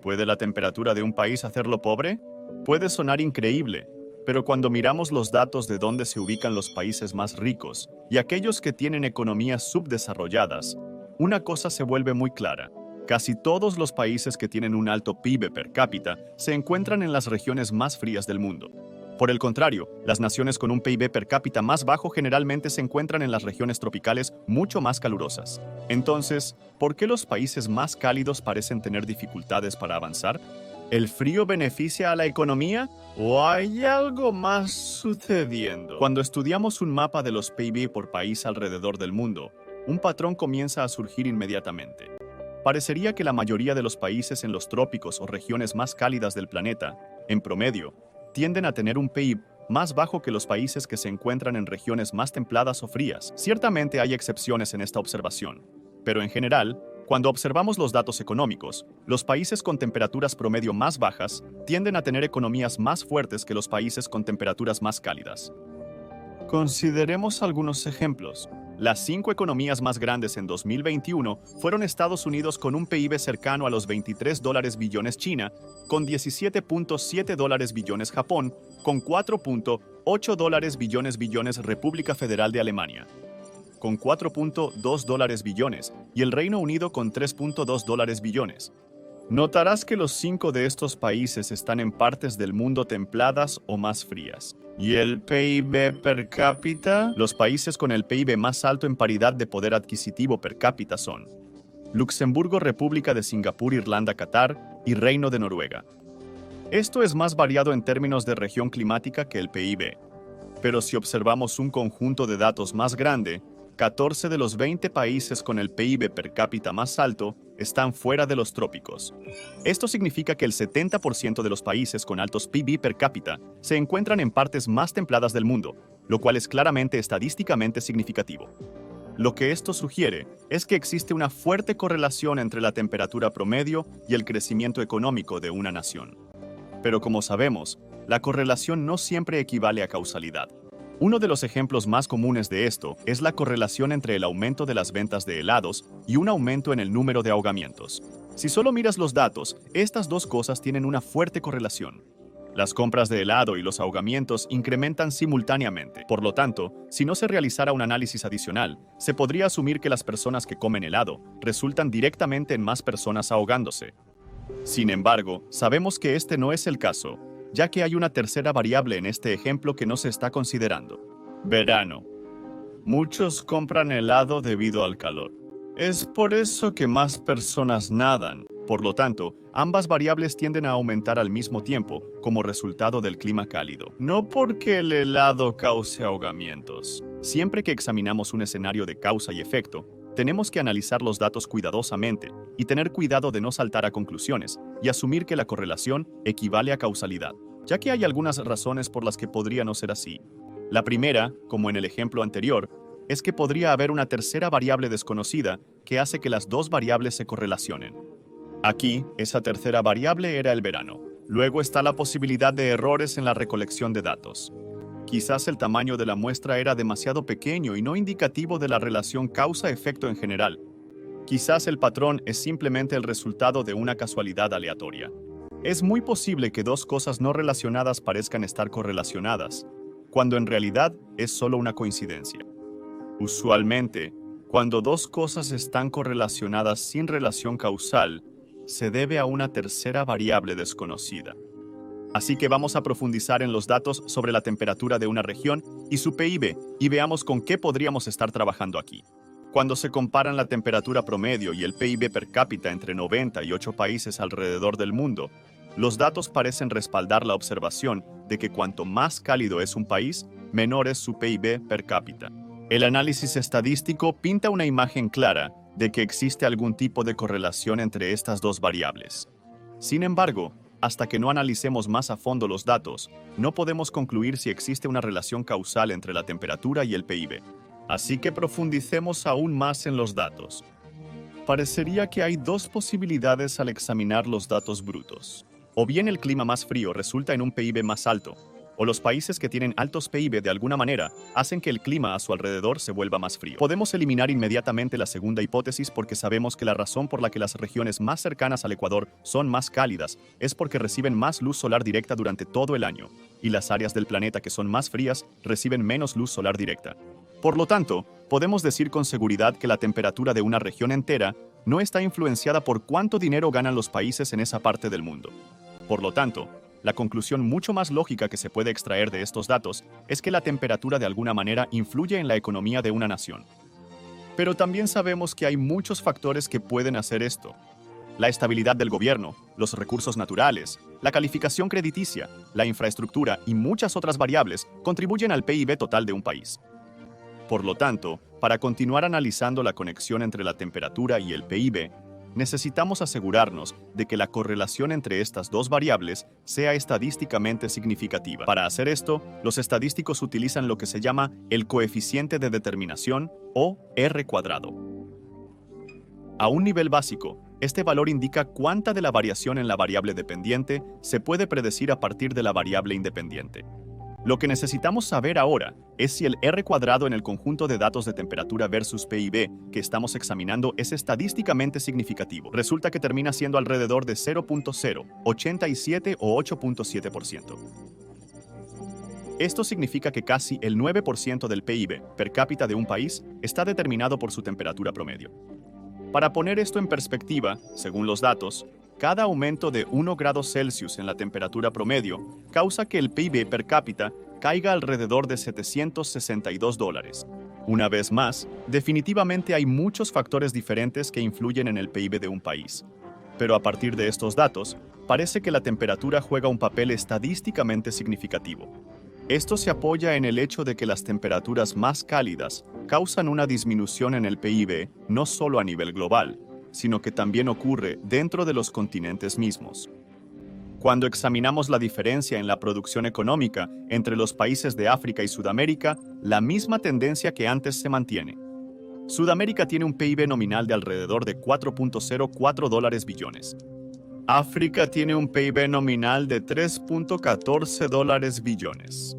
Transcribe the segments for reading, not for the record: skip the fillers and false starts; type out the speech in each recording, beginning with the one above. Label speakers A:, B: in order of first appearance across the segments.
A: ¿Puede la temperatura de un país hacerlo pobre? Puede sonar increíble, pero cuando miramos los datos de dónde se ubican los países más ricos y aquellos que tienen economías subdesarrolladas, una cosa se vuelve muy clara. Casi todos los países que tienen un alto PIB per cápita se encuentran en las regiones más frías del mundo. Por el contrario, las naciones con un PIB per cápita más bajo generalmente se encuentran en las regiones tropicales mucho más calurosas. Entonces, ¿por qué los países más cálidos parecen tener dificultades para avanzar? ¿El frío beneficia a la economía o hay algo más sucediendo? Cuando estudiamos un mapa de los PIB por país alrededor del mundo, un patrón comienza a surgir inmediatamente. Parecería que la mayoría de los países en los trópicos o regiones más cálidas del planeta, en promedio, tienden a tener un PIB más bajo que los países que se encuentran en regiones más templadas o frías. Ciertamente hay excepciones en esta observación, pero en general, cuando observamos los datos económicos, los países con temperaturas promedio más bajas tienden a tener economías más fuertes que los países con temperaturas más cálidas. Consideremos algunos ejemplos. Las 5 economías más grandes en 2021 fueron Estados Unidos con un PIB cercano a los $23 billones, China con $17.7 billones, Japón con $4.8 billones, República Federal de Alemania con $4.2 billones y el Reino Unido con $3.2 billones. Notarás que los 5 de estos países están en partes del mundo templadas o más frías. ¿Y el PIB per cápita? Los países con el PIB más alto en paridad de poder adquisitivo per cápita son Luxemburgo, República de Singapur, Irlanda, Qatar y Reino de Noruega. Esto es más variado en términos de región climática que el PIB. Pero si observamos un conjunto de datos más grande, 14 de los 20 países con el PIB per cápita más alto están fuera de los trópicos. Esto significa que el 70% de los países con altos PIB per cápita se encuentran en partes más templadas del mundo, lo cual es claramente estadísticamente significativo. Lo que esto sugiere es que existe una fuerte correlación entre la temperatura promedio y el crecimiento económico de una nación. Pero como sabemos, la correlación no siempre equivale a causalidad. Uno de los ejemplos más comunes de esto es la correlación entre el aumento de las ventas de helados y un aumento en el número de ahogamientos. Si solo miras los datos, estas dos cosas tienen una fuerte correlación. Las compras de helado y los ahogamientos incrementan simultáneamente. Por lo tanto, si no se realizara un análisis adicional, se podría asumir que las personas que comen helado resultan directamente en más personas ahogándose. Sin embargo, sabemos que este no es el caso, ya que hay una tercera variable en este ejemplo que no se está considerando. Verano. Muchos compran helado debido al calor. Es por eso que más personas nadan. Por lo tanto, ambas variables tienden a aumentar al mismo tiempo como resultado del clima cálido. No porque el helado cause ahogamientos. Siempre que examinamos un escenario de causa y efecto, tenemos que analizar los datos cuidadosamente y tener cuidado de no saltar a conclusiones y asumir que la correlación equivale a causalidad, ya que hay algunas razones por las que podría no ser así. La primera, como en el ejemplo anterior, es que podría haber una tercera variable desconocida que hace que las dos variables se correlacionen. Aquí, esa tercera variable era el verano. Luego está la posibilidad de errores en la recolección de datos. Quizás el tamaño de la muestra era demasiado pequeño y no indicativo de la relación causa-efecto en general. Quizás el patrón es simplemente el resultado de una casualidad aleatoria. Es muy posible que dos cosas no relacionadas parezcan estar correlacionadas, cuando en realidad es solo una coincidencia. Usualmente, cuando dos cosas están correlacionadas sin relación causal, se debe a una tercera variable desconocida. Así que vamos a profundizar en los datos sobre la temperatura de una región y su PIB y veamos con qué podríamos estar trabajando aquí. Cuando se comparan la temperatura promedio y el PIB per cápita entre 98 países alrededor del mundo, los datos parecen respaldar la observación de que cuanto más cálido es un país, menor es su PIB per cápita. El análisis estadístico pinta una imagen clara de que existe algún tipo de correlación entre estas dos variables. Sin embargo, hasta que no analicemos más a fondo los datos, no podemos concluir si existe una relación causal entre la temperatura y el PIB. Así que profundicemos aún más en los datos. Parecería que hay dos posibilidades al examinar los datos brutos. O bien el clima más frío resulta en un PIB más alto, o los países que tienen altos PIB de alguna manera hacen que el clima a su alrededor se vuelva más frío. Podemos eliminar inmediatamente la segunda hipótesis porque sabemos que la razón por la que las regiones más cercanas al Ecuador son más cálidas es porque reciben más luz solar directa durante todo el año, y las áreas del planeta que son más frías reciben menos luz solar directa. Por lo tanto, podemos decir con seguridad que la temperatura de una región entera no está influenciada por cuánto dinero ganan los países en esa parte del mundo. Por lo tanto, la conclusión mucho más lógica que se puede extraer de estos datos es que la temperatura de alguna manera influye en la economía de una nación. Pero también sabemos que hay muchos factores que pueden hacer esto. La estabilidad del gobierno, los recursos naturales, la calificación crediticia, la infraestructura y muchas otras variables contribuyen al PIB total de un país. Por lo tanto, para continuar analizando la conexión entre la temperatura y el PIB, necesitamos asegurarnos de que la correlación entre estas dos variables sea estadísticamente significativa. Para hacer esto, los estadísticos utilizan lo que se llama el coeficiente de determinación, o R². A un nivel básico, este valor indica cuánta de la variación en la variable dependiente se puede predecir a partir de la variable independiente. Lo que necesitamos saber ahora es si el R² en el conjunto de datos de temperatura versus PIB que estamos examinando es estadísticamente significativo. Resulta que termina siendo alrededor de 0.087 o 8.7%. Esto significa que casi el 9% del PIB per cápita de un país está determinado por su temperatura promedio. Para poner esto en perspectiva, según los datos, cada aumento de 1 grado Celsius en la temperatura promedio causa que el PIB per cápita caiga alrededor de $762. Una vez más, definitivamente hay muchos factores diferentes que influyen en el PIB de un país. Pero a partir de estos datos, parece que la temperatura juega un papel estadísticamente significativo. Esto se apoya en el hecho de que las temperaturas más cálidas causan una disminución en el PIB no solo a nivel global, sino que también ocurre dentro de los continentes mismos. Cuando examinamos la diferencia en la producción económica entre los países de África y Sudamérica, la misma tendencia que antes se mantiene. Sudamérica tiene un PIB nominal de alrededor de $4.04 billones. África tiene un PIB nominal de $3.14 billones.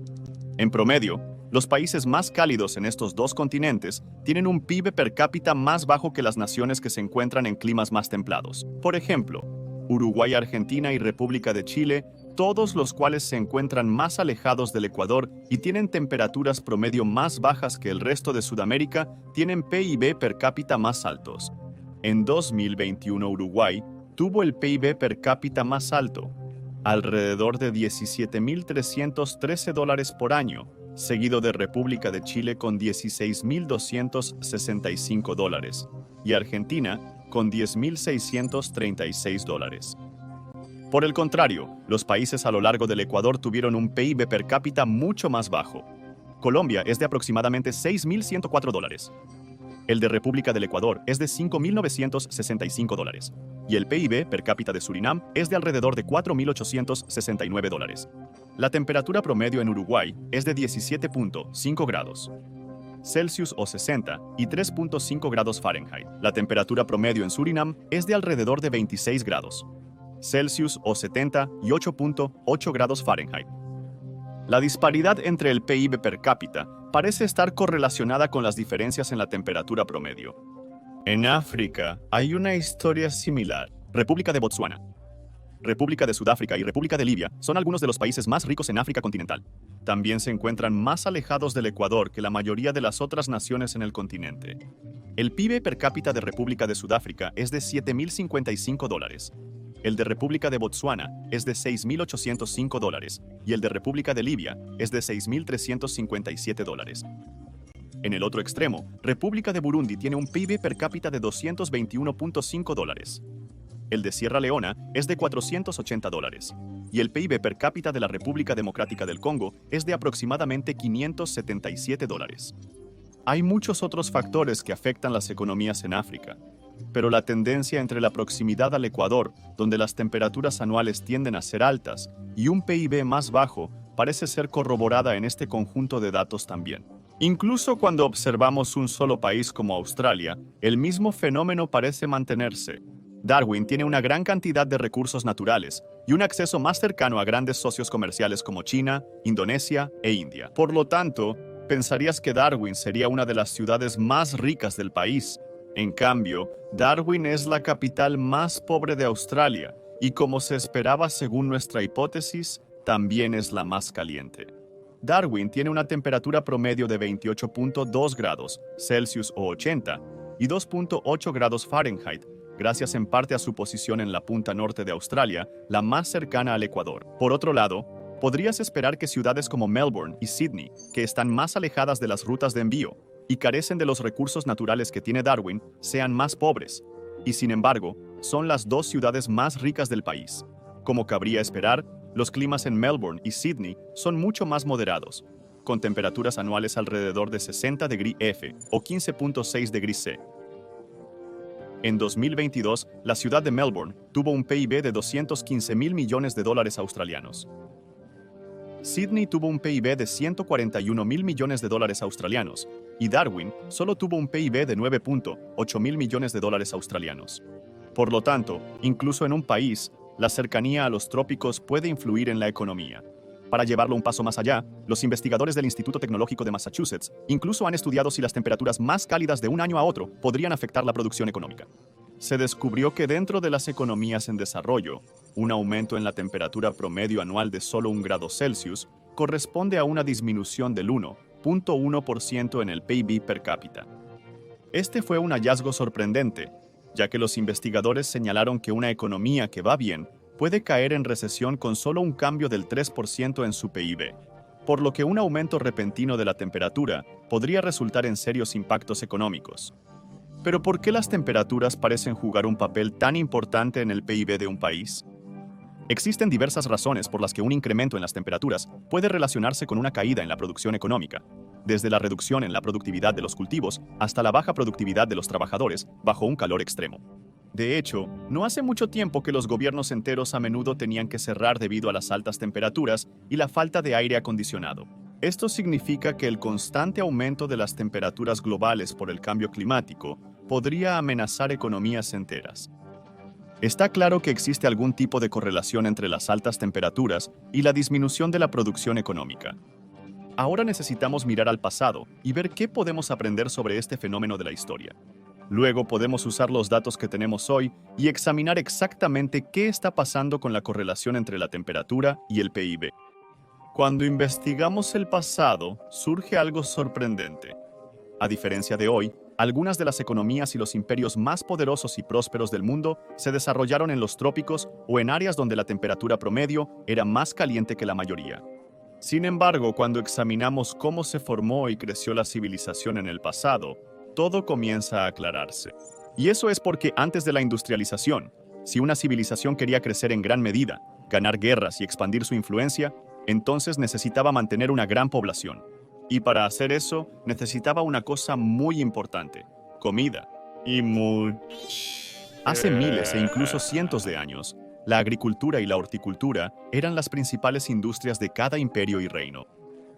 A: En promedio, los países más cálidos en estos dos continentes tienen un PIB per cápita más bajo que las naciones que se encuentran en climas más templados. Por ejemplo, Uruguay, Argentina y República de Chile, todos los cuales se encuentran más alejados del Ecuador y tienen temperaturas promedio más bajas que el resto de Sudamérica, tienen PIB per cápita más altos. En 2021, Uruguay tuvo el PIB per cápita más alto, alrededor de $17.313 por año, seguido de República de Chile con $16.265 y Argentina con $10.636. Por el contrario, los países a lo largo del Ecuador tuvieron un PIB per cápita mucho más bajo. Colombia es de aproximadamente $6.104. El de República del Ecuador es de $5.965 y el PIB per cápita de Surinam es de alrededor de $4.869. La temperatura promedio en Uruguay es de 17.5 grados Celsius o 60 y 3.5 grados Fahrenheit. La temperatura promedio en Surinam es de alrededor de 26 grados Celsius o 70 y 8.8 grados Fahrenheit. La disparidad entre el PIB per cápita parece estar correlacionada con las diferencias en la temperatura promedio. En África hay una historia similar. República de Botsuana, República de Sudáfrica y República de Libia son algunos de los países más ricos en África continental. También se encuentran más alejados del Ecuador que la mayoría de las otras naciones en el continente. El PIB per cápita de República de Sudáfrica es de $7.055. El de República de Botsuana es de $6.805 y el de República de Libia es de $6.357. En el otro extremo, República de Burundi tiene un PIB per cápita de $221.5. El de Sierra Leona es de $480 y el PIB per cápita de la República Democrática del Congo es de aproximadamente $577. Hay muchos otros factores que afectan las economías en África, pero la tendencia entre la proximidad al Ecuador, donde las temperaturas anuales tienden a ser altas, y un PIB más bajo, parece ser corroborada en este conjunto de datos también. Incluso cuando observamos un solo país como Australia, el mismo fenómeno parece mantenerse. Darwin tiene una gran cantidad de recursos naturales y un acceso más cercano a grandes socios comerciales como China, Indonesia e India. Por lo tanto, pensarías que Darwin sería una de las ciudades más ricas del país. En cambio, Darwin es la capital más pobre de Australia y, como se esperaba según nuestra hipótesis, también es la más caliente. Darwin tiene una temperatura promedio de 28.2 grados Celsius o 80 y 2.8 grados Fahrenheit, gracias en parte a su posición en la punta norte de Australia, la más cercana al Ecuador. Por otro lado, podrías esperar que ciudades como Melbourne y Sydney, que están más alejadas de las rutas de envío y carecen de los recursos naturales que tiene Darwin, sean más pobres. Y sin embargo, son las dos ciudades más ricas del país. Como cabría esperar, los climas en Melbourne y Sydney son mucho más moderados, con temperaturas anuales alrededor de 60 degrees F o 15.6 degrees C. En 2022, la ciudad de Melbourne tuvo un PIB de 215.000 millones de dólares australianos. Sydney tuvo un PIB de 141.000 millones de dólares australianos y Darwin solo tuvo un PIB de 9.8 mil millones de dólares australianos. Por lo tanto, incluso en un país, la cercanía a los trópicos puede influir en la economía. Para llevarlo un paso más allá, los investigadores del Instituto Tecnológico de Massachusetts incluso han estudiado si las temperaturas más cálidas de un año a otro podrían afectar la producción económica. Se descubrió que dentro de las economías en desarrollo, un aumento en la temperatura promedio anual de solo 1 grado Celsius corresponde a una disminución del 1.1% en el PIB per cápita. Este fue un hallazgo sorprendente, ya que los investigadores señalaron que una economía que va bien puede caer en recesión con solo un cambio del 3% en su PIB, por lo que un aumento repentino de la temperatura podría resultar en serios impactos económicos. Pero ¿por qué las temperaturas parecen jugar un papel tan importante en el PIB de un país? Existen diversas razones por las que un incremento en las temperaturas puede relacionarse con una caída en la producción económica, desde la reducción en la productividad de los cultivos hasta la baja productividad de los trabajadores bajo un calor extremo. De hecho, no hace mucho tiempo que los gobiernos enteros a menudo tenían que cerrar debido a las altas temperaturas y la falta de aire acondicionado. Esto significa que el constante aumento de las temperaturas globales por el cambio climático podría amenazar economías enteras. Está claro que existe algún tipo de correlación entre las altas temperaturas y la disminución de la producción económica. Ahora necesitamos mirar al pasado y ver qué podemos aprender sobre este fenómeno de la historia. Luego podemos usar los datos que tenemos hoy y examinar exactamente qué está pasando con la correlación entre la temperatura y el PIB. Cuando investigamos el pasado, surge algo sorprendente. A diferencia de hoy, algunas de las economías y los imperios más poderosos y prósperos del mundo se desarrollaron en los trópicos o en áreas donde la temperatura promedio era más caliente que la mayoría. Sin embargo, cuando examinamos cómo se formó y creció la civilización en el pasado, todo comienza a aclararse. Y eso es porque antes de la industrialización, si una civilización quería crecer en gran medida, ganar guerras y expandir su influencia, entonces necesitaba mantener una gran población. Y para hacer eso, necesitaba una cosa muy importante: comida. Hace miles e incluso cientos de años, la agricultura y la horticultura eran las principales industrias de cada imperio y reino.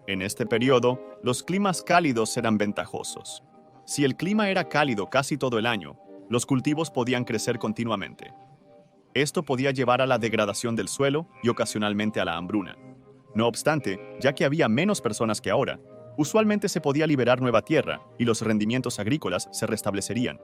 A: En este periodo, los climas cálidos eran ventajosos. Si el clima era cálido casi todo el año, los cultivos podían crecer continuamente. Esto podía llevar a la degradación del suelo y ocasionalmente a la hambruna. No obstante, ya que había menos personas que ahora, usualmente se podía liberar nueva tierra y los rendimientos agrícolas se restablecerían.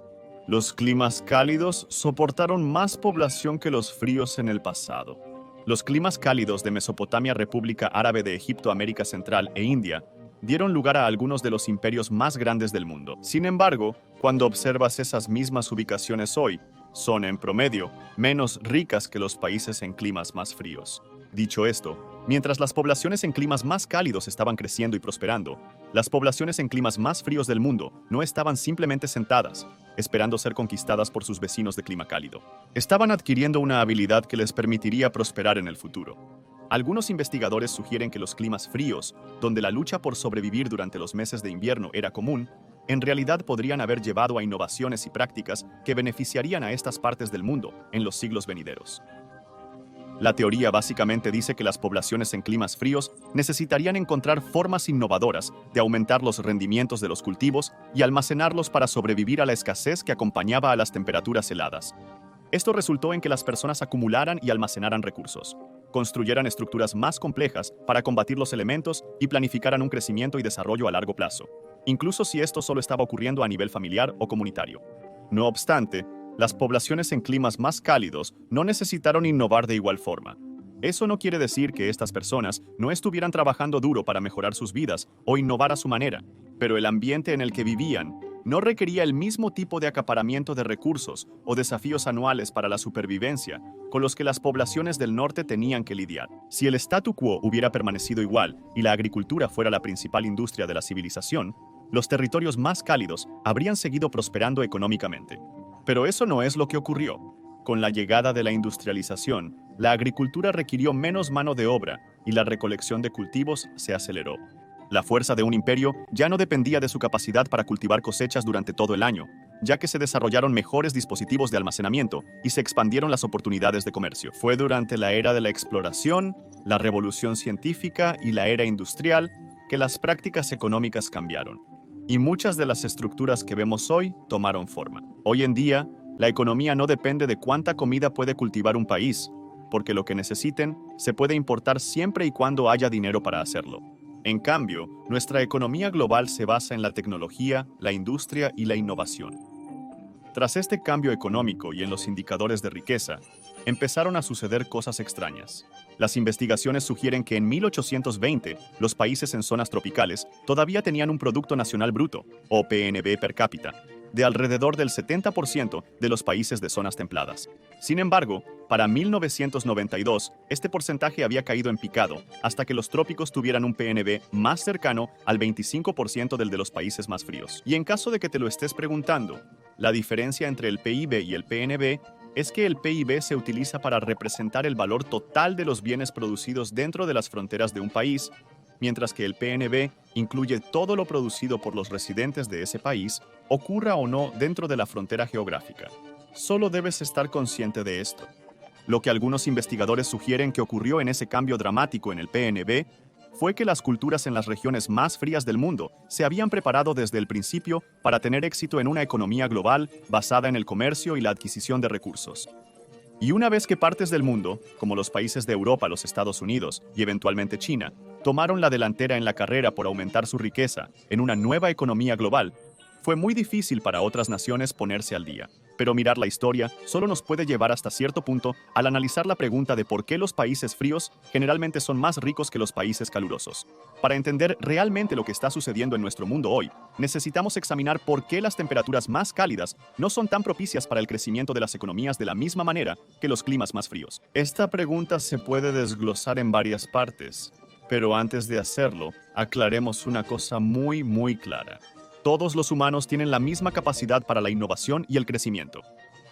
A: Los climas cálidos soportaron más población que los fríos en el pasado. Los climas cálidos de Mesopotamia, República Árabe de Egipto, América Central e India dieron lugar a algunos de los imperios más grandes del mundo. Sin embargo, cuando observas esas mismas ubicaciones hoy, son en promedio menos ricas que los países en climas más fríos. Dicho esto, mientras las poblaciones en climas más cálidos estaban creciendo y prosperando, las poblaciones en climas más fríos del mundo no estaban simplemente sentadas, esperando ser conquistadas por sus vecinos de clima cálido. Estaban adquiriendo una habilidad que les permitiría prosperar en el futuro. Algunos investigadores sugieren que los climas fríos, donde la lucha por sobrevivir durante los meses de invierno era común, en realidad podrían haber llevado a innovaciones y prácticas que beneficiarían a estas partes del mundo en los siglos venideros. La teoría básicamente dice que las poblaciones en climas fríos necesitarían encontrar formas innovadoras de aumentar los rendimientos de los cultivos y almacenarlos para sobrevivir a la escasez que acompañaba a las temperaturas heladas. Esto resultó en que las personas acumularan y almacenaran recursos, construyeran estructuras más complejas para combatir los elementos y planificaran un crecimiento y desarrollo a largo plazo, incluso si esto solo estaba ocurriendo a nivel familiar o comunitario. No obstante, las poblaciones en climas más cálidos no necesitaron innovar de igual forma. Eso no quiere decir que estas personas no estuvieran trabajando duro para mejorar sus vidas o innovar a su manera, pero el ambiente en el que vivían no requería el mismo tipo de acaparamiento de recursos o desafíos anuales para la supervivencia con los que las poblaciones del norte tenían que lidiar. Si el statu quo hubiera permanecido igual y la agricultura fuera la principal industria de la civilización, los territorios más cálidos habrían seguido prosperando económicamente. Pero eso no es lo que ocurrió. Con la llegada de la industrialización, la agricultura requirió menos mano de obra y la recolección de cultivos se aceleró. La fuerza de un imperio ya no dependía de su capacidad para cultivar cosechas durante todo el año, ya que se desarrollaron mejores dispositivos de almacenamiento y se expandieron las oportunidades de comercio. Fue durante la era de la exploración, la revolución científica y la era industrial que las prácticas económicas cambiaron, y muchas de las estructuras que vemos hoy tomaron forma. Hoy en día, la economía no depende de cuánta comida puede cultivar un país, porque lo que necesiten se puede importar siempre y cuando haya dinero para hacerlo. En cambio, nuestra economía global se basa en la tecnología, la industria y la innovación. Tras este cambio económico y en los indicadores de riqueza, empezaron a suceder cosas extrañas. Las investigaciones sugieren que en 1820, los países en zonas tropicales todavía tenían un Producto Nacional Bruto, o PNB per cápita, de alrededor del 70% de los países de zonas templadas. Sin embargo, para 1992, este porcentaje había caído en picado hasta que los trópicos tuvieran un PNB más cercano al 25% del de los países más fríos. Y en caso de que te lo estés preguntando, la diferencia entre el PIB y el PNB es que el PIB se utiliza para representar el valor total de los bienes producidos dentro de las fronteras de un país, mientras que el PNB incluye todo lo producido por los residentes de ese país, ocurra o no dentro de la frontera geográfica. Solo debes estar consciente de esto. Lo que algunos investigadores sugieren que ocurrió en ese cambio dramático en el PNB fue que las culturas en las regiones más frías del mundo se habían preparado desde el principio para tener éxito en una economía global basada en el comercio y la adquisición de recursos. Y una vez que partes del mundo, como los países de Europa, los Estados Unidos y eventualmente China, tomaron la delantera en la carrera por aumentar su riqueza en una nueva economía global, fue muy difícil para otras naciones ponerse al día. Pero mirar la historia solo nos puede llevar hasta cierto punto al analizar la pregunta de por qué los países fríos generalmente son más ricos que los países calurosos. Para entender realmente lo que está sucediendo en nuestro mundo hoy, necesitamos examinar por qué las temperaturas más cálidas no son tan propicias para el crecimiento de las economías de la misma manera que los climas más fríos. Esta pregunta se puede desglosar en varias partes, pero antes de hacerlo, aclaremos una cosa muy clara. Todos los humanos tienen la misma capacidad para la innovación y el crecimiento.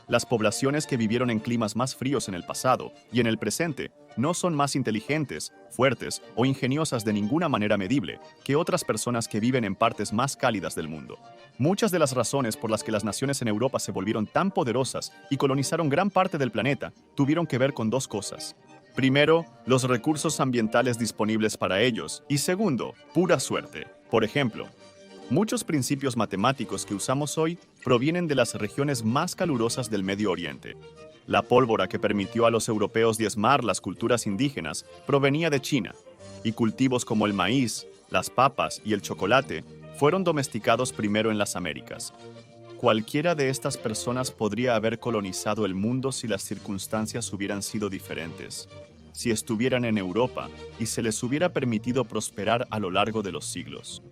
A: Las poblaciones que vivieron en climas más fríos en el pasado y en el presente no son más inteligentes, fuertes o ingeniosas de ninguna manera medible que otras personas que viven en partes más cálidas del mundo. Muchas de las razones por las que las naciones en Europa se volvieron tan poderosas y colonizaron gran parte del planeta tuvieron que ver con dos cosas. Primero, los recursos ambientales disponibles para ellos, y segundo, pura suerte. Por ejemplo, muchos principios matemáticos que usamos hoy provienen de las regiones más calurosas del Medio Oriente. La pólvora que permitió a los europeos diezmar las culturas indígenas provenía de China, y cultivos como el maíz, las papas y el chocolate fueron domesticados primero en las Américas. Cualquiera de estas personas podría haber colonizado el mundo si las circunstancias hubieran sido diferentes, si estuvieran en Europa y se les hubiera permitido prosperar a lo largo de los siglos.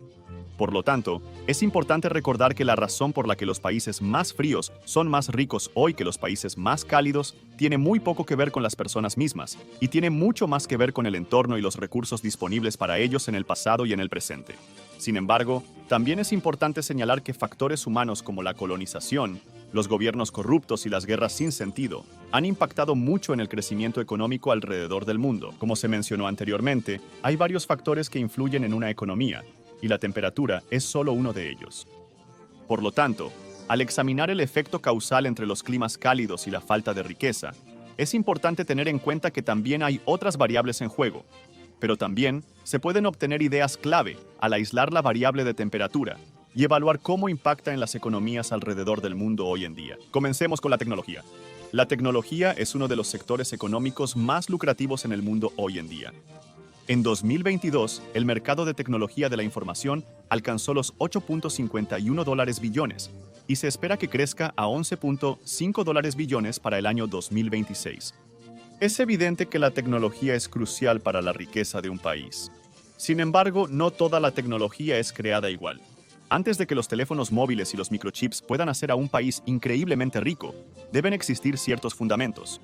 A: Por lo tanto, es importante recordar que la razón por la que los países más fríos son más ricos hoy que los países más cálidos tiene muy poco que ver con las personas mismas y tiene mucho más que ver con el entorno y los recursos disponibles para ellos en el pasado y en el presente. Sin embargo, también es importante señalar que factores humanos como la colonización, los gobiernos corruptos y las guerras sin sentido han impactado mucho en el crecimiento económico alrededor del mundo. Como se mencionó anteriormente, hay varios factores que influyen en una economía, y la temperatura es solo uno de ellos. Por lo tanto, al examinar el efecto causal entre los climas cálidos y la falta de riqueza, es importante tener en cuenta que también hay otras variables en juego, pero también se pueden obtener ideas clave al aislar la variable de temperatura y evaluar cómo impacta en las economías alrededor del mundo hoy en día. Comencemos con la tecnología. La tecnología es uno de los sectores económicos más lucrativos en el mundo hoy en día. En 2022, el mercado de tecnología de la información alcanzó los 8.51 dólares billones y se espera que crezca a 11.5 dólares billones para el año 2026. Es evidente que la tecnología es crucial para la riqueza de un país. Sin embargo, no toda la tecnología es creada igual. Antes de que los teléfonos móviles y los microchips puedan hacer a un país increíblemente rico, deben existir ciertos fundamentos.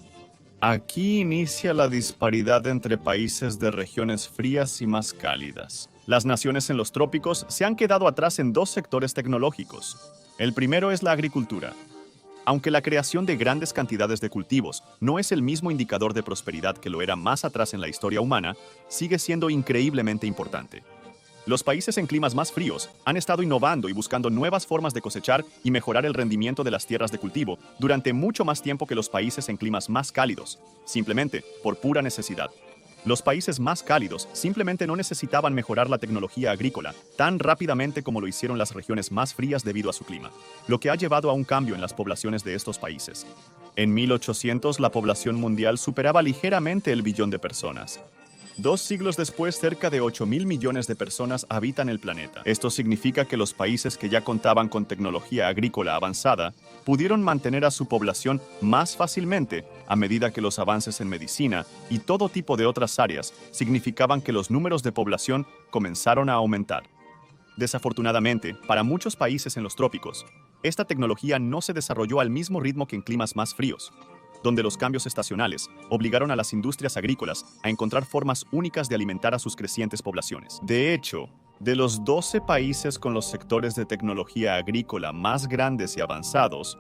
A: Aquí inicia la disparidad entre países de regiones frías y más cálidas. Las naciones en los trópicos se han quedado atrás en dos sectores tecnológicos. El primero es la agricultura. Aunque la creación de grandes cantidades de cultivos no es el mismo indicador de prosperidad que lo era más atrás en la historia humana, sigue siendo increíblemente importante. Los países en climas más fríos han estado innovando y buscando nuevas formas de cosechar y mejorar el rendimiento de las tierras de cultivo durante mucho más tiempo que los países en climas más cálidos, simplemente por pura necesidad. Los países más cálidos simplemente no necesitaban mejorar la tecnología agrícola tan rápidamente como lo hicieron las regiones más frías debido a su clima, lo que ha llevado a un cambio en las poblaciones de estos países. En 1800, la población mundial superaba ligeramente el billón de personas. 2 siglos después, cerca de 8.000 millones de personas habitan el planeta. Esto significa que los países que ya contaban con tecnología agrícola avanzada pudieron mantener a su población más fácilmente a medida que los avances en medicina y todo tipo de otras áreas significaban que los números de población comenzaron a aumentar. Desafortunadamente, para muchos países en los trópicos, esta tecnología no se desarrolló al mismo ritmo que en climas más fríos, donde los cambios estacionales obligaron a las industrias agrícolas a encontrar formas únicas de alimentar a sus crecientes poblaciones. De hecho, de los 12 países con los sectores de tecnología agrícola más grandes y avanzados,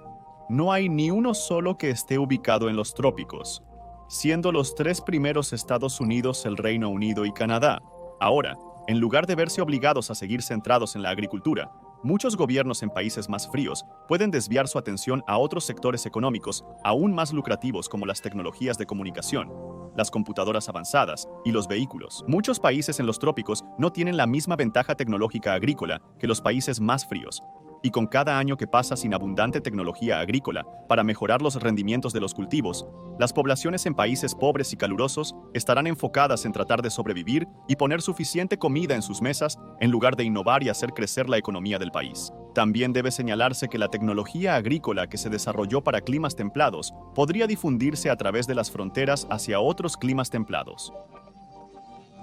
A: no hay ni uno solo que esté ubicado en los trópicos, siendo los 3 primeros Estados Unidos, el Reino Unido y Canadá. Ahora, en lugar de verse obligados a seguir centrados en la agricultura, muchos gobiernos en países más fríos pueden desviar su atención a otros sectores económicos aún más lucrativos como las tecnologías de comunicación, las computadoras avanzadas y los vehículos. Muchos países en los trópicos no tienen la misma ventaja tecnológica agrícola que los países más fríos, y con cada año que pasa sin abundante tecnología agrícola para mejorar los rendimientos de los cultivos, las poblaciones en países pobres y calurosos estarán enfocadas en tratar de sobrevivir y poner suficiente comida en sus mesas en lugar de innovar y hacer crecer la economía del país. También debe señalarse que la tecnología agrícola que se desarrolló para climas templados podría difundirse a través de las fronteras hacia otros climas templados.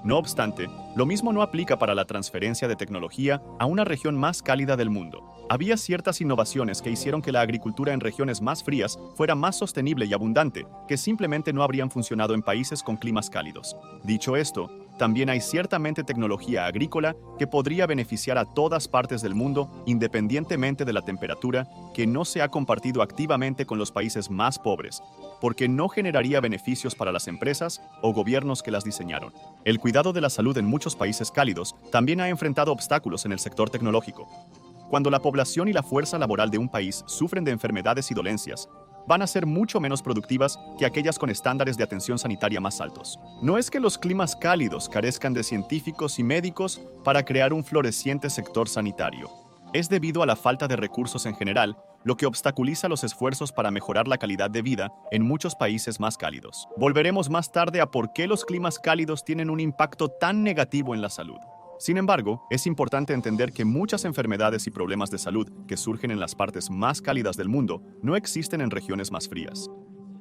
A: No obstante, lo mismo no aplica para la transferencia de tecnología a una región más cálida del mundo. Había ciertas innovaciones que hicieron que la agricultura en regiones más frías fuera más sostenible y abundante, que simplemente no habrían funcionado en países con climas cálidos. Dicho esto, también hay ciertamente tecnología agrícola que podría beneficiar a todas partes del mundo independientemente de la temperatura, que no se ha compartido activamente con los países más pobres, porque no generaría beneficios para las empresas o gobiernos que las diseñaron. El cuidado de la salud en muchos países cálidos también ha enfrentado obstáculos en el sector tecnológico. Cuando la población y la fuerza laboral de un país sufren de enfermedades y dolencias, van a ser mucho menos productivas que aquellas con estándares de atención sanitaria más altos. No es que los climas cálidos carezcan de científicos y médicos para crear un floreciente sector sanitario. Es debido a la falta de recursos en general, lo que obstaculiza los esfuerzos para mejorar la calidad de vida en muchos países más cálidos. Volveremos más tarde a por qué los climas cálidos tienen un impacto tan negativo en la salud. Sin embargo, es importante entender que muchas enfermedades y problemas de salud que surgen en las partes más cálidas del mundo no existen en regiones más frías.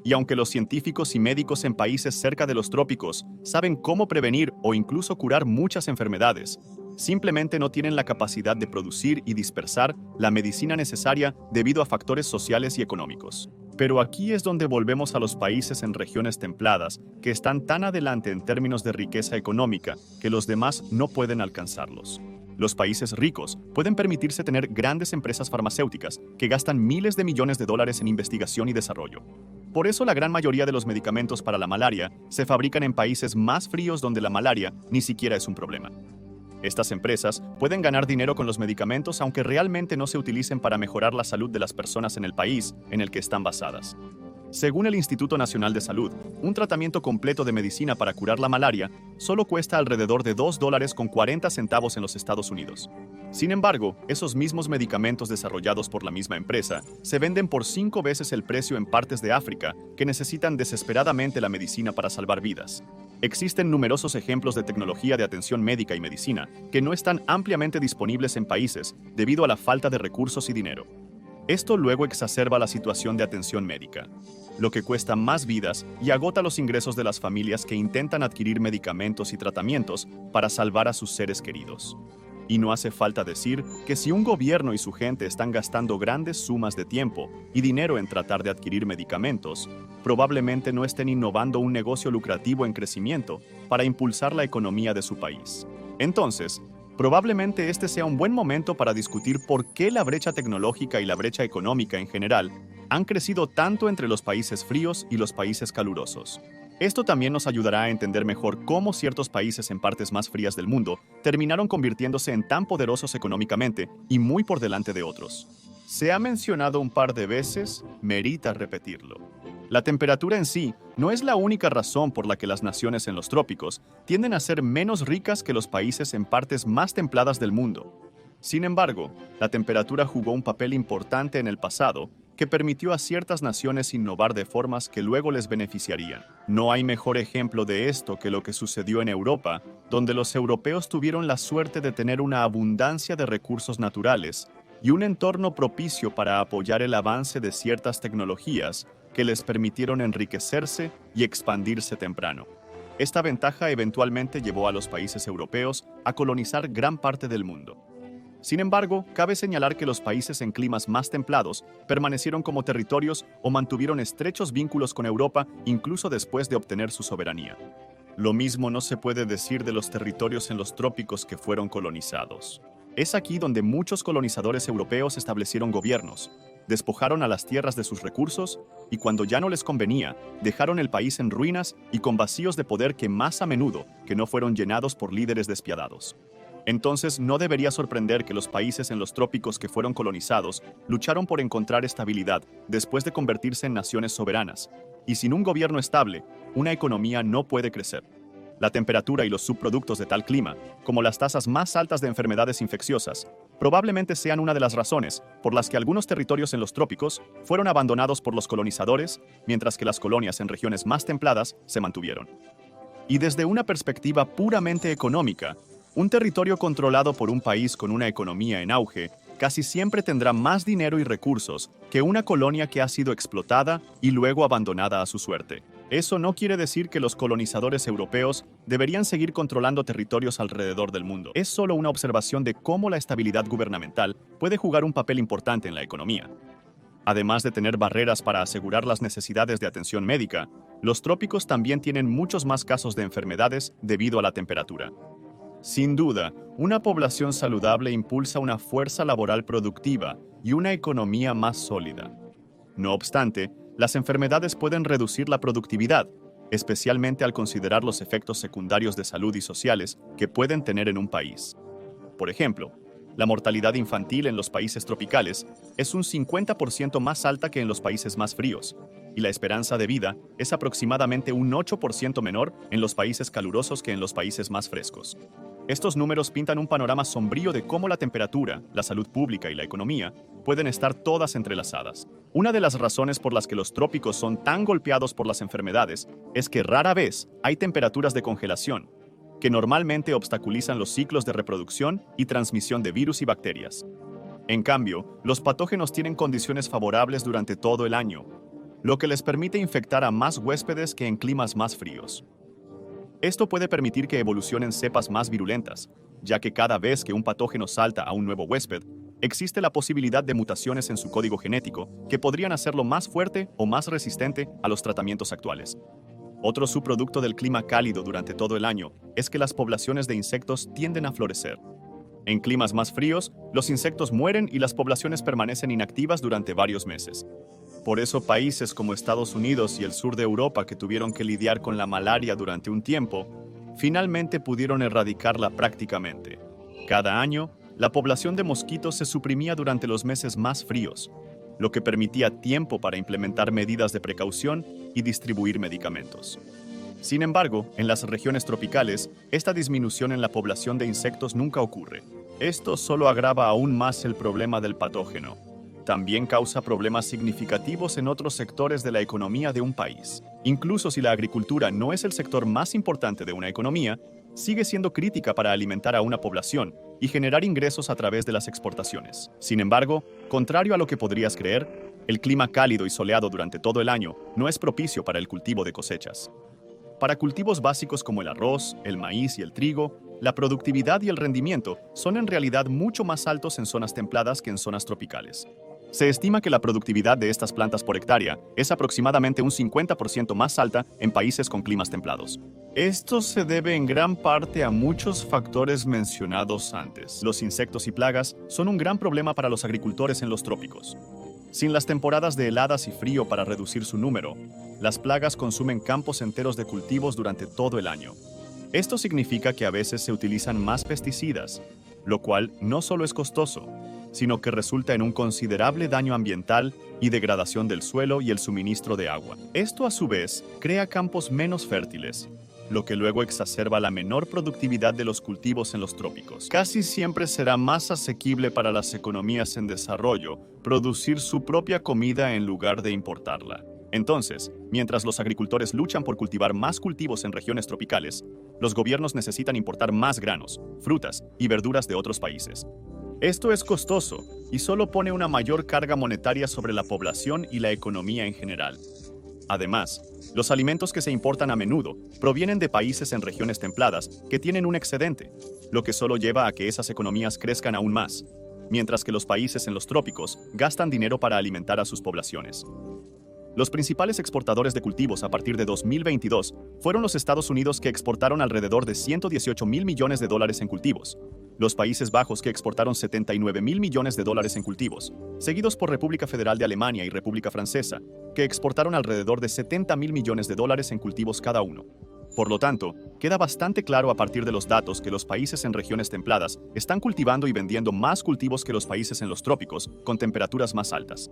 A: Y aunque los científicos y médicos en países cerca de los trópicos saben cómo prevenir o incluso curar muchas enfermedades, simplemente no tienen la capacidad de producir y dispersar la medicina necesaria debido a factores sociales y económicos. Pero aquí es donde volvemos a los países en regiones templadas que están tan adelante en términos de riqueza económica que los demás no pueden alcanzarlos. Los países ricos pueden permitirse tener grandes empresas farmacéuticas que gastan miles de millones de dólares en investigación y desarrollo. Por eso la gran mayoría de los medicamentos para la malaria se fabrican en países más fríos donde la malaria ni siquiera es un problema. Estas empresas pueden ganar dinero con los medicamentos aunque realmente no se utilicen para mejorar la salud de las personas en el país en el que están basadas. Según el Instituto Nacional de Salud, un tratamiento completo de medicina para curar la malaria solo cuesta alrededor de $2.40 en los Estados Unidos. Sin embargo, esos mismos medicamentos desarrollados por la misma empresa se venden por 5 veces el precio en partes de África que necesitan desesperadamente la medicina para salvar vidas. Existen numerosos ejemplos de tecnología de atención médica y medicina que no están ampliamente disponibles en países debido a la falta de recursos y dinero. Esto luego exacerba la situación de atención médica, lo que cuesta más vidas y agota los ingresos de las familias que intentan adquirir medicamentos y tratamientos para salvar a sus seres queridos. Y no hace falta decir que si un gobierno y su gente están gastando grandes sumas de tiempo y dinero en tratar de adquirir medicamentos, probablemente no estén innovando un negocio lucrativo en crecimiento para impulsar la economía de su país. Entonces, probablemente este sea un buen momento para discutir por qué la brecha tecnológica y la brecha económica en general han crecido tanto entre los países fríos y los países calurosos. Esto también nos ayudará a entender mejor cómo ciertos países en partes más frías del mundo terminaron convirtiéndose en tan poderosos económicamente y muy por delante de otros. Se ha mencionado un par de veces, merita repetirlo. La temperatura en sí no es la única razón por la que las naciones en los trópicos tienden a ser menos ricas que los países en partes más templadas del mundo. Sin embargo, la temperatura jugó un papel importante en el pasado que permitió a ciertas naciones innovar de formas que luego les beneficiarían. No hay mejor ejemplo de esto que lo que sucedió en Europa, donde los europeos tuvieron la suerte de tener una abundancia de recursos naturales y un entorno propicio para apoyar el avance de ciertas tecnologías que les permitieron enriquecerse y expandirse temprano. Esta ventaja eventualmente llevó a los países europeos a colonizar gran parte del mundo. Sin embargo, cabe señalar que los países en climas más templados permanecieron como territorios o mantuvieron estrechos vínculos con Europa incluso después de obtener su soberanía. Lo mismo no se puede decir de los territorios en los trópicos que fueron colonizados. Es aquí donde muchos colonizadores europeos establecieron gobiernos, despojaron a las tierras de sus recursos y cuando ya no les convenía, dejaron el país en ruinas y con vacíos de poder que más a menudo que no fueron llenados por líderes despiadados. Entonces no debería sorprender que los países en los trópicos que fueron colonizados lucharon por encontrar estabilidad después de convertirse en naciones soberanas, y sin un gobierno estable, una economía no puede crecer. La temperatura y los subproductos de tal clima, como las tasas más altas de enfermedades infecciosas, probablemente sean una de las razones por las que algunos territorios en los trópicos fueron abandonados por los colonizadores, mientras que las colonias en regiones más templadas se mantuvieron. Y desde una perspectiva puramente económica, un territorio controlado por un país con una economía en auge casi siempre tendrá más dinero y recursos que una colonia que ha sido explotada y luego abandonada a su suerte. Eso no quiere decir que los colonizadores europeos deberían seguir controlando territorios alrededor del mundo. Es solo una observación de cómo la estabilidad gubernamental puede jugar un papel importante en la economía. Además de tener barreras para asegurar las necesidades de atención médica, los trópicos también tienen muchos más casos de enfermedades debido a la temperatura. Sin duda, una población saludable impulsa una fuerza laboral productiva y una economía más sólida. No obstante, las enfermedades pueden reducir la productividad, especialmente al considerar los efectos secundarios de salud y sociales que pueden tener en un país. Por ejemplo, la mortalidad infantil en los países tropicales es un 50% más alta que en los países más fríos, y la esperanza de vida es aproximadamente un 8% menor en los países calurosos que en los países más frescos. Estos números pintan un panorama sombrío de cómo la temperatura, la salud pública y la economía pueden estar todas entrelazadas. Una de las razones por las que los trópicos son tan golpeados por las enfermedades es que rara vez hay temperaturas de congelación, que normalmente obstaculizan los ciclos de reproducción y transmisión de virus y bacterias. En cambio, los patógenos tienen condiciones favorables durante todo el año, lo que les permite infectar a más huéspedes que en climas más fríos. Esto puede permitir que evolucionen cepas más virulentas, ya que cada vez que un patógeno salta a un nuevo huésped, existe la posibilidad de mutaciones en su código genético que podrían hacerlo más fuerte o más resistente a los tratamientos actuales. Otro subproducto del clima cálido durante todo el año es que las poblaciones de insectos tienden a florecer. En climas más fríos, los insectos mueren y las poblaciones permanecen inactivas durante varios meses. Por eso países como Estados Unidos y el sur de Europa, que tuvieron que lidiar con la malaria durante un tiempo, finalmente pudieron erradicarla prácticamente. Cada año, la población de mosquitos se suprimía durante los meses más fríos, lo que permitía tiempo para implementar medidas de precaución y distribuir medicamentos. Sin embargo, en las regiones tropicales, esta disminución en la población de insectos nunca ocurre. Esto solo agrava aún más el problema del patógeno. También causa problemas significativos en otros sectores de la economía de un país. Incluso si la agricultura no es el sector más importante de una economía, sigue siendo crítica para alimentar a una población y generar ingresos a través de las exportaciones. Sin embargo, contrario a lo que podrías creer, el clima cálido y soleado durante todo el año no es propicio para el cultivo de cosechas. Para cultivos básicos como el arroz, el maíz y el trigo, la productividad y el rendimiento son en realidad mucho más altos en zonas templadas que en zonas tropicales. Se estima que la productividad de estas plantas por hectárea es aproximadamente un 50% más alta en países con climas templados. Esto se debe en gran parte a muchos factores mencionados antes. Los insectos y plagas son un gran problema para los agricultores en los trópicos. Sin las temporadas de heladas y frío para reducir su número, las plagas consumen campos enteros de cultivos durante todo el año. Esto significa que a veces se utilizan más pesticidas, lo cual no solo es costoso, sino que resulta en un considerable daño ambiental y degradación del suelo y el suministro de agua. Esto a su vez crea campos menos fértiles, lo que luego exacerba la menor productividad de los cultivos en los trópicos. Casi siempre será más asequible para las economías en desarrollo producir su propia comida en lugar de importarla. Entonces, mientras los agricultores luchan por cultivar más cultivos en regiones tropicales, los gobiernos necesitan importar más granos, frutas y verduras de otros países. Esto es costoso y solo pone una mayor carga monetaria sobre la población y la economía en general. Además, los alimentos que se importan a menudo provienen de países en regiones templadas que tienen un excedente, lo que solo lleva a que esas economías crezcan aún más, mientras que los países en los trópicos gastan dinero para alimentar a sus poblaciones. Los principales exportadores de cultivos a partir de 2022 fueron los Estados Unidos, que exportaron alrededor de $118.000 millones en cultivos, los Países Bajos, que exportaron $79.000 millones en cultivos, seguidos por República Federal de Alemania y República Francesa, que exportaron alrededor de $70.000 millones en cultivos cada uno. Por lo tanto, queda bastante claro a partir de los datos que los países en regiones templadas están cultivando y vendiendo más cultivos que los países en los trópicos, con temperaturas más altas.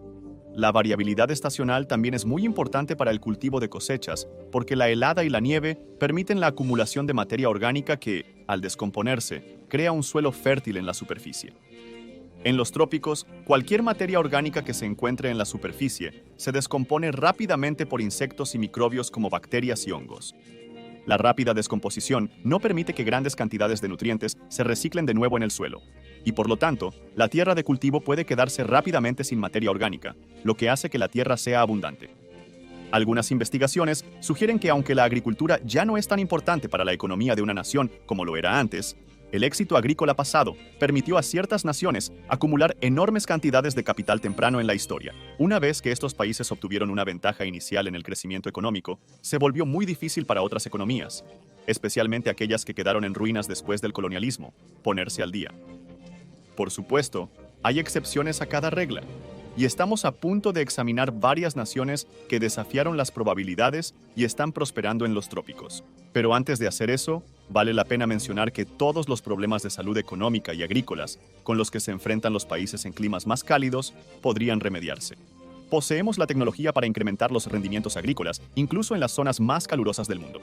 A: La variabilidad estacional también es muy importante para el cultivo de cosechas, porque la helada y la nieve permiten la acumulación de materia orgánica que, al descomponerse, crea un suelo fértil en la superficie. En los trópicos, cualquier materia orgánica que se encuentre en la superficie se descompone rápidamente por insectos y microbios como bacterias y hongos. La rápida descomposición no permite que grandes cantidades de nutrientes se reciclen de nuevo en el suelo, y por lo tanto, la tierra de cultivo puede quedarse rápidamente sin materia orgánica, lo que hace que la tierra sea abundante. Algunas investigaciones sugieren que aunque la agricultura ya no es tan importante para la economía de una nación como lo era antes, el éxito agrícola pasado permitió a ciertas naciones acumular enormes cantidades de capital temprano en la historia. Una vez que estos países obtuvieron una ventaja inicial en el crecimiento económico, se volvió muy difícil para otras economías, especialmente aquellas que quedaron en ruinas después del colonialismo, ponerse al día. Por supuesto, hay excepciones a cada regla, y estamos a punto de examinar varias naciones que desafiaron las probabilidades y están prosperando en los trópicos. Pero antes de hacer eso, vale la pena mencionar que todos los problemas de salud económica y agrícolas con los que se enfrentan los países en climas más cálidos podrían remediarse. Poseemos la tecnología para incrementar los rendimientos agrícolas, incluso en las zonas más calurosas del mundo.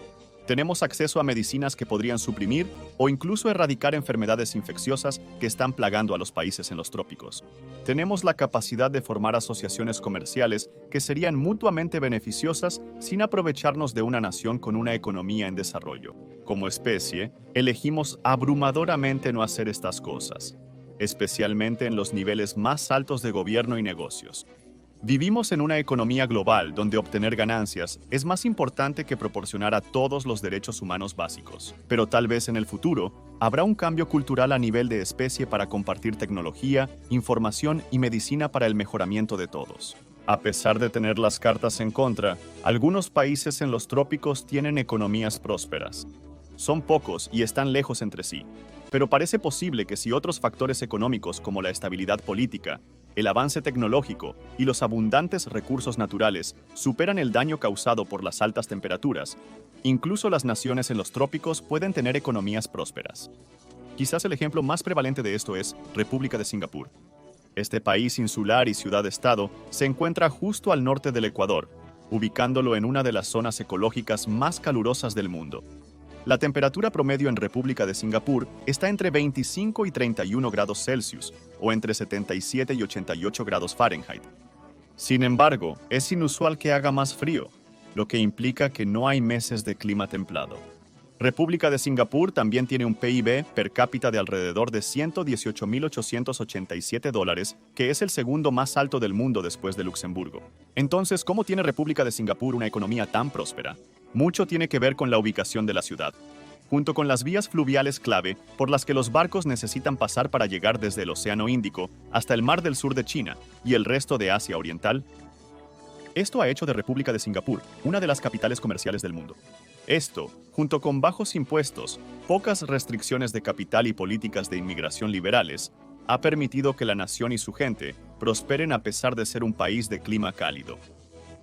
A: Tenemos acceso a medicinas que podrían suprimir o incluso erradicar enfermedades infecciosas que están plagando a los países en los trópicos. Tenemos la capacidad de formar asociaciones comerciales que serían mutuamente beneficiosas sin aprovecharnos de una nación con una economía en desarrollo. Como especie, elegimos abrumadoramente no hacer estas cosas, especialmente en los niveles más altos de gobierno y negocios. Vivimos en una economía global donde obtener ganancias es más importante que proporcionar a todos los derechos humanos básicos. Pero tal vez en el futuro habrá un cambio cultural a nivel de especie para compartir tecnología, información y medicina para el mejoramiento de todos. A pesar de tener las cartas en contra, algunos países en los trópicos tienen economías prósperas. Son pocos y están lejos entre sí, pero parece posible que si otros factores económicos como la estabilidad política, el avance tecnológico y los abundantes recursos naturales superan el daño causado por las altas temperaturas, incluso las naciones en los trópicos pueden tener economías prósperas. Quizás el ejemplo más prevalente de esto es República de Singapur. Este país insular y ciudad-estado se encuentra justo al norte del Ecuador, ubicándolo en una de las zonas ecológicas más calurosas del mundo. La temperatura promedio en República de Singapur está entre 25 y 31 grados Celsius, o entre 77 y 88 grados Fahrenheit. Sin embargo, es inusual que haga más frío, lo que implica que no hay meses de clima templado. República de Singapur también tiene un PIB per cápita de alrededor de $118.887, que es el segundo más alto del mundo después de Luxemburgo. Entonces, ¿cómo tiene República de Singapur una economía tan próspera? Mucho tiene que ver con la ubicación de la ciudad, junto con las vías fluviales clave por las que los barcos necesitan pasar para llegar desde el Océano Índico hasta el Mar del Sur de China y el resto de Asia Oriental. Esto ha hecho de República de Singapur una de las capitales comerciales del mundo. Esto, junto con bajos impuestos, pocas restricciones de capital y políticas de inmigración liberales, ha permitido que la nación y su gente prosperen a pesar de ser un país de clima cálido.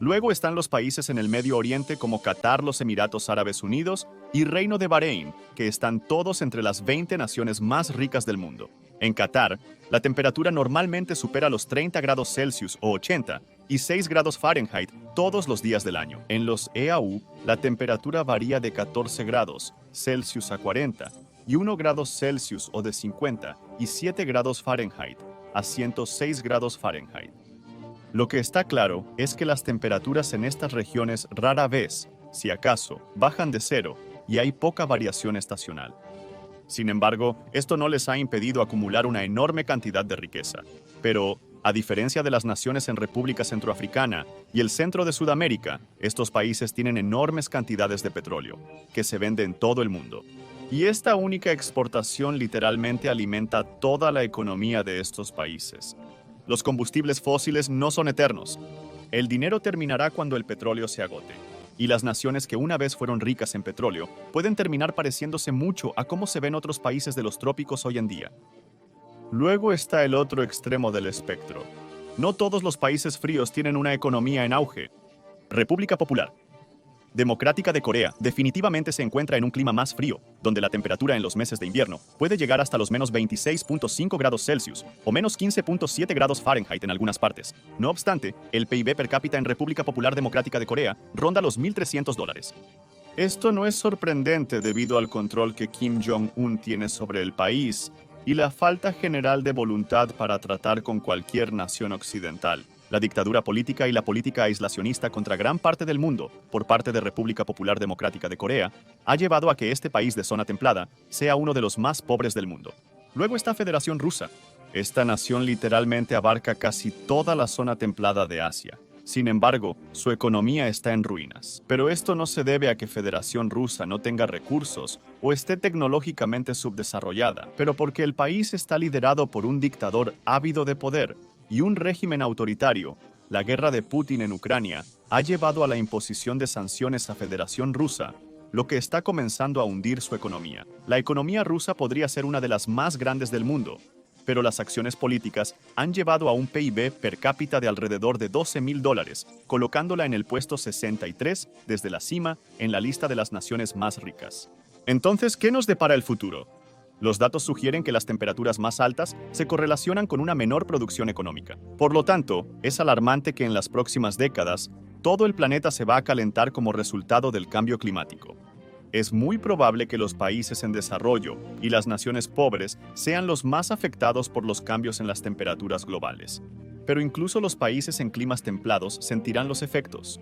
A: Luego están los países en el Medio Oriente como Qatar, los Emiratos Árabes Unidos y Reino de Bahrein, que están todos entre las 20 naciones más ricas del mundo. En Qatar, la temperatura normalmente supera los 30 grados Celsius o 80 y 6 grados Fahrenheit todos los días del año. En los EAU, la temperatura varía de 14 grados Celsius a 40 y 1 grado Celsius o de 50 y 7 grados Fahrenheit a 106 grados Fahrenheit. Lo que está claro es que las temperaturas en estas regiones rara vez, si acaso, bajan de cero y hay poca variación estacional. Sin embargo, esto no les ha impedido acumular una enorme cantidad de riqueza. Pero, a diferencia de las naciones en República Centroafricana y el centro de Sudamérica, estos países tienen enormes cantidades de petróleo, que se vende en todo el mundo. Y esta única exportación literalmente alimenta toda la economía de estos países. Los combustibles fósiles no son eternos. El dinero terminará cuando el petróleo se agote. Y las naciones que una vez fueron ricas en petróleo pueden terminar pareciéndose mucho a cómo se ven otros países de los trópicos hoy en día. Luego está el otro extremo del espectro. No todos los países fríos tienen una economía en auge. República Popular Democrática de Corea definitivamente se encuentra en un clima más frío, donde la temperatura en los meses de invierno puede llegar hasta los menos 26.5 grados Celsius o menos 15.7 grados Fahrenheit en algunas partes. No obstante, el PIB per cápita en República Popular Democrática de Corea ronda los $1.300. Esto no es sorprendente debido al control que Kim Jong-un tiene sobre el país y la falta general de voluntad para tratar con cualquier nación occidental. La dictadura política y la política aislacionista contra gran parte del mundo, por parte de República Popular Democrática de Corea, ha llevado a que este país de zona templada sea uno de los más pobres del mundo. Luego está Federación Rusa. Esta nación literalmente abarca casi toda la zona templada de Asia. Sin embargo, su economía está en ruinas. Pero esto no se debe a que Federación Rusa no tenga recursos o esté tecnológicamente subdesarrollada, pero porque el país está liderado por un dictador ávido de poder y un régimen autoritario. La guerra de Putin en Ucrania ha llevado a la imposición de sanciones a Federación Rusa, lo que está comenzando a hundir su economía. La economía rusa podría ser una de las más grandes del mundo, pero las acciones políticas han llevado a un PIB per cápita de alrededor de $12.000, colocándola en el puesto 63 desde la cima en la lista de las naciones más ricas. Entonces, ¿qué nos depara el futuro? Los datos sugieren que las temperaturas más altas se correlacionan con una menor producción económica. Por lo tanto, es alarmante que en las próximas décadas todo el planeta se va a calentar como resultado del cambio climático. Es muy probable que los países en desarrollo y las naciones pobres sean los más afectados por los cambios en las temperaturas globales. Pero incluso los países en climas templados sentirán los efectos.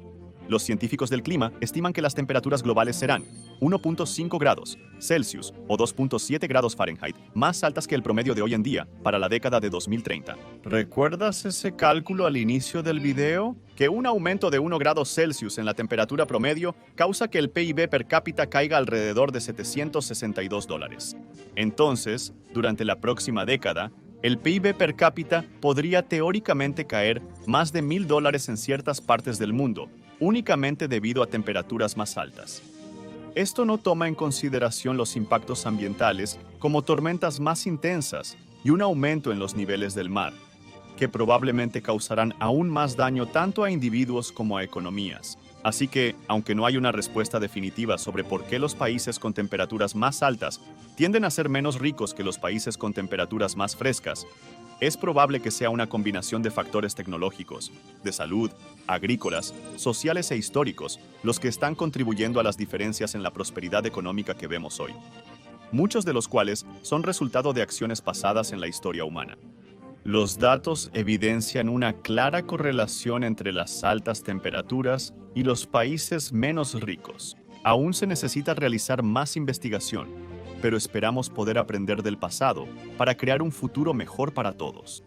A: Los científicos del clima estiman que las temperaturas globales serán 1.5 grados Celsius o 2.7 grados Fahrenheit más altas que el promedio de hoy en día para la década de 2030. ¿Recuerdas ese cálculo al inicio del video? Que un aumento de 1 grado Celsius en la temperatura promedio causa que el PIB per cápita caiga alrededor de $762. Entonces, durante la próxima década, el PIB per cápita podría teóricamente caer más de $1.000 en ciertas partes del mundo, únicamente debido a temperaturas más altas. Esto no toma en consideración los impactos ambientales como tormentas más intensas y un aumento en los niveles del mar, que probablemente causarán aún más daño tanto a individuos como a economías. Así que, aunque no hay una respuesta definitiva sobre por qué los países con temperaturas más altas tienden a ser menos ricos que los países con temperaturas más frescas, Es probable que sea una combinación de factores tecnológicos, de salud, agrícolas, sociales e históricos los que están contribuyendo a las diferencias en la prosperidad económica que vemos hoy, muchos de los cuales son resultado de acciones pasadas en la historia humana. Los datos evidencian una clara correlación entre las altas temperaturas y los países menos ricos. Aún se necesita realizar más investigación, pero esperamos poder aprender del pasado para crear un futuro mejor para todos.